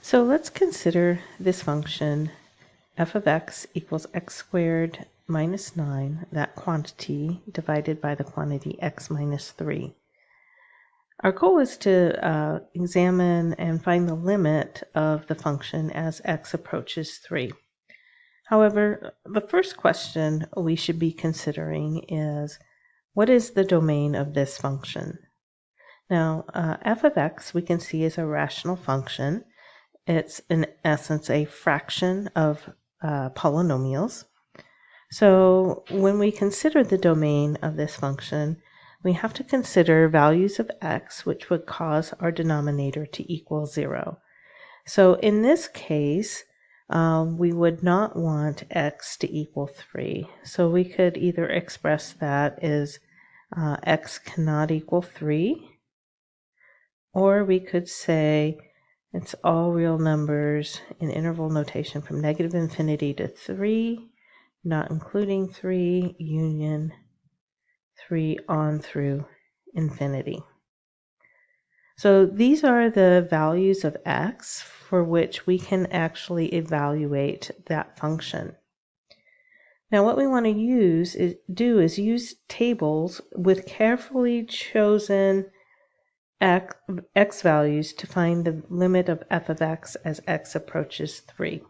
So let's consider this function f of x equals x squared minus 9, that quantity divided by the quantity x minus 3. Our goal is to examine and find the limit of the function as x approaches 3. However, the first question we should be considering is, what is the domain of this function? Now, f of x we can see is a rational function. It's in essence a fraction of polynomials. So when we consider the domain of this function, we have to consider values of x which would cause our denominator to equal 0. So in this case, we would not want x to equal 3. So we could either express that as x cannot equal 3, or we could say it's all real numbers in interval notation from negative infinity to 3, not including 3, union 3 on through infinity. So these are the values of x for which we can actually evaluate that function. Now what we want to do is use tables with carefully chosen x values to find the limit of f of x as x approaches 3.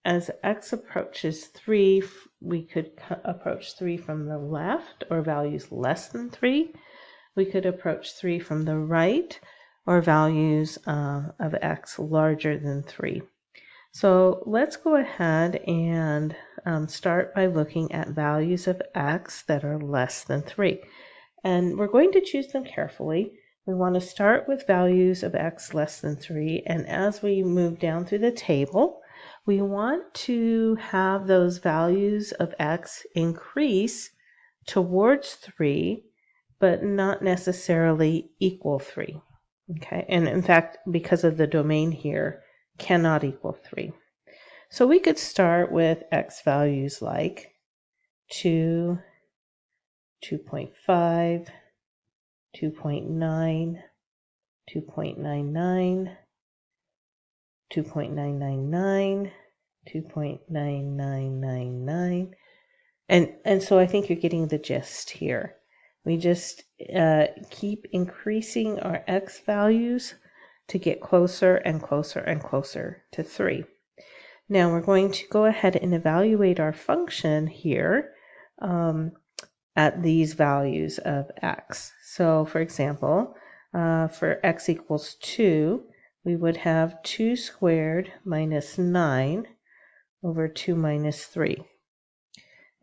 As x approaches 3, we could approach 3 from the left, or values less than 3. We could approach 3 from the right, or values of x larger than 3. So let's go ahead and start by looking at values of x that are less than 3. And we're going to choose them carefully. We want to start with values of x less than 3, and as we move down through the table, we want to have those values of x increase towards 3, but not necessarily equal 3. Okay, and in fact, because of the domain here, cannot equal 3. So we could start with x values like 2, 2.5, 2.9, 2.99, 2.999, 2.9999, and so I think you're getting the gist here. We just keep increasing our x values to get closer and closer and closer to 3. Now we're going to go ahead and evaluate our function here at these values of x. So for example, for x equals 2, we would have 2 squared minus 9 over 2 minus 3.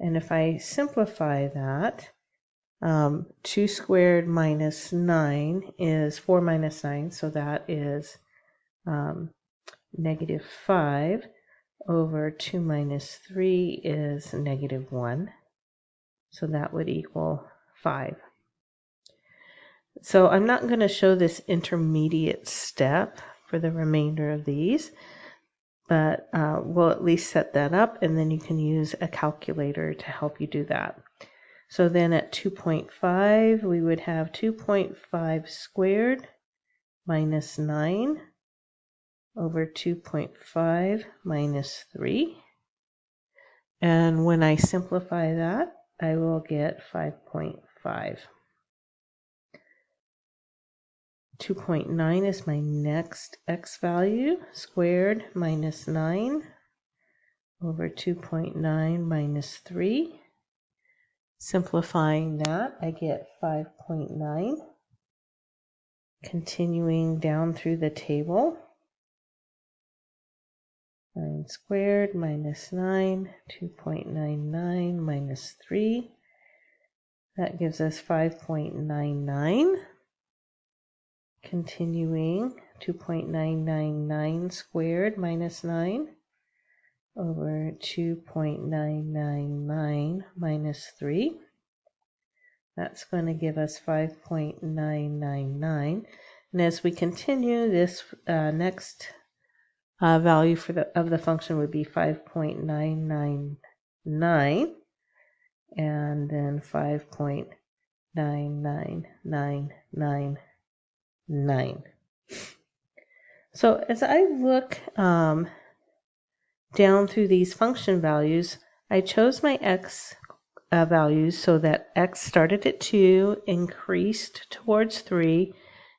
And if I simplify that, 2 squared minus 9 is 4 minus 9, so that is negative 5 over 2 minus 3 is negative 1. So that would equal 5. So I'm not going to show this intermediate step for the remainder of these, but we'll at least set that up, and then you can use a calculator to help you do that. So then at 2.5, we would have 2.5 squared minus 9 over 2.5 minus 3. And when I simplify that, I will get 5.5. 2.9 is my next x value, squared minus 9 over 2.9 minus 3. Simplifying that, I get 5.9. Continuing down through the table, 9 squared minus 9, 2.99 minus 3. That gives us 5.99. Continuing, 2.999 squared minus 9 over 2.999 minus 3. That's going to give us 5.999. And as we continue, this next value of the function would be 5.999, and then 5.99999. So as I look down through these function values, I chose my x values so that x started at 2, increased towards 3,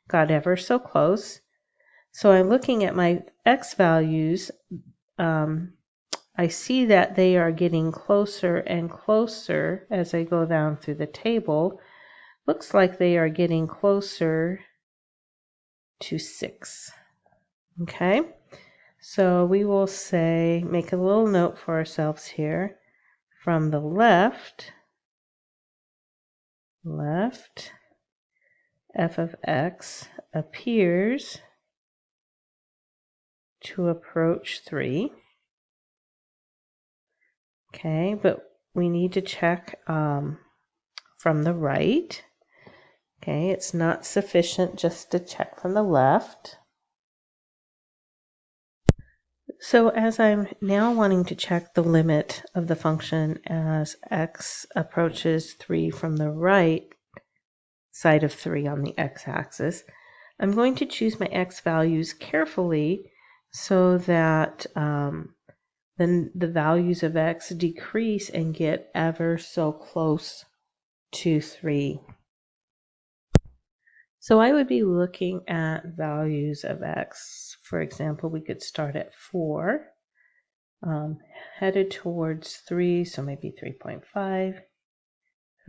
got ever so close. So I'm looking at my x values. I see that they are getting closer and closer as I go down through the table. Looks like they are getting closer to 6. Okay, so we will say, make a little note for ourselves here. From the left, f of x appears to approach 3. Okay, but we need to check from the right. Okay, it's not sufficient just to check from the left. So as I'm now wanting to check the limit of the function as x approaches 3 from the right side of 3 on the x-axis, I'm going to choose my x values carefully so that then the values of x decrease and get ever so close to 3. So I would be looking at values of x. For example, we could start at 4, headed towards 3, so maybe 3.5,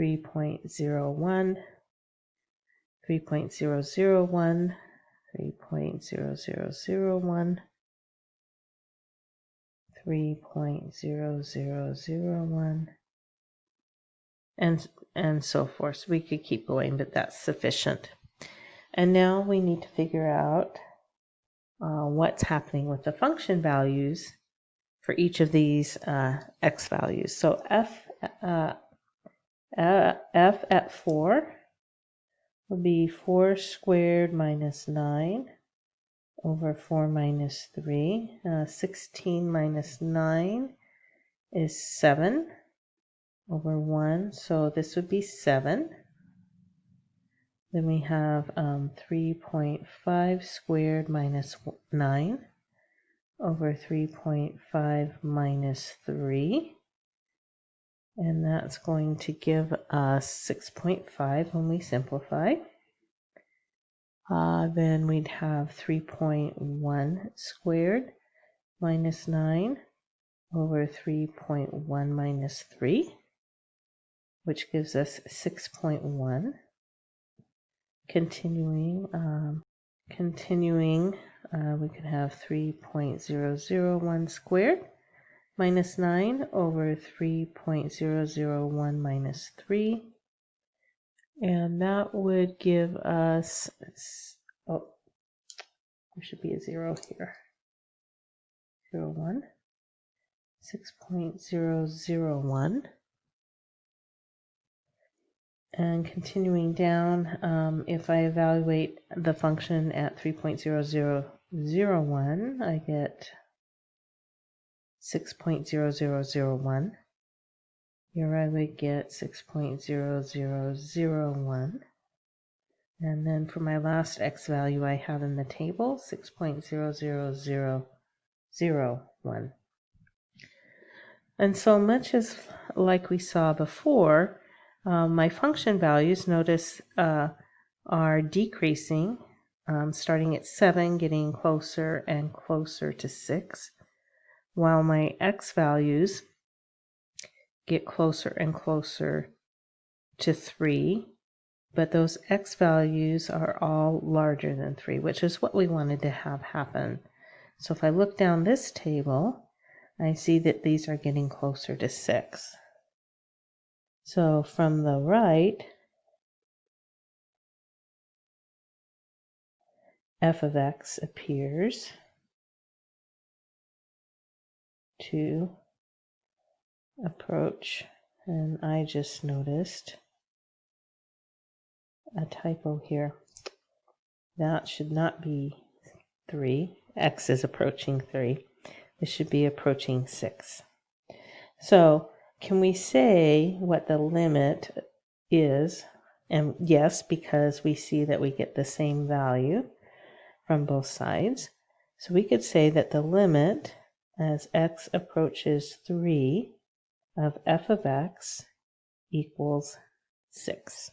3.01, 3.001, 3.0001, 3.0001, and so forth. So we could keep going, but that's sufficient. And now we need to figure out what's happening with the function values for each of these x values. So f at 4 would be 4 squared minus 9 over 4 minus 3. 16 minus 9 is 7 over 1, so this would be 7. Then we have 3.5 squared minus 9 over 3.5 minus 3. And that's going to give us 6.5 when we simplify. Then we'd have 3.1 squared minus 9 over 3.1 minus 3, which gives us 6.1. Continuing, we could have 3.001 squared minus 9 over 3.001 minus 3. And that would give us, oh, there should be a 0 here. 1, 6.001. And continuing down, if I evaluate the function at 3.0001, I get 6.0001. Here I would get 6.0001. And then for my last x value I have in the table, 6.00001. And so much as like we saw before, my function values, notice, are decreasing, starting at 7, getting closer and closer to 6, while my x values get closer and closer to 3, but those x values are all larger than 3, which is what we wanted to have happen. So if I look down this table, I see that these are getting closer to 6. So from the right, f of x appears to approach, and I just noticed a typo here. That should not be 3. X is approaching 3. This should be approaching 6. So can we say what the limit is? And yes, because we see that we get the same value from both sides. So we could say that the limit as x approaches 3 of f of x equals 6.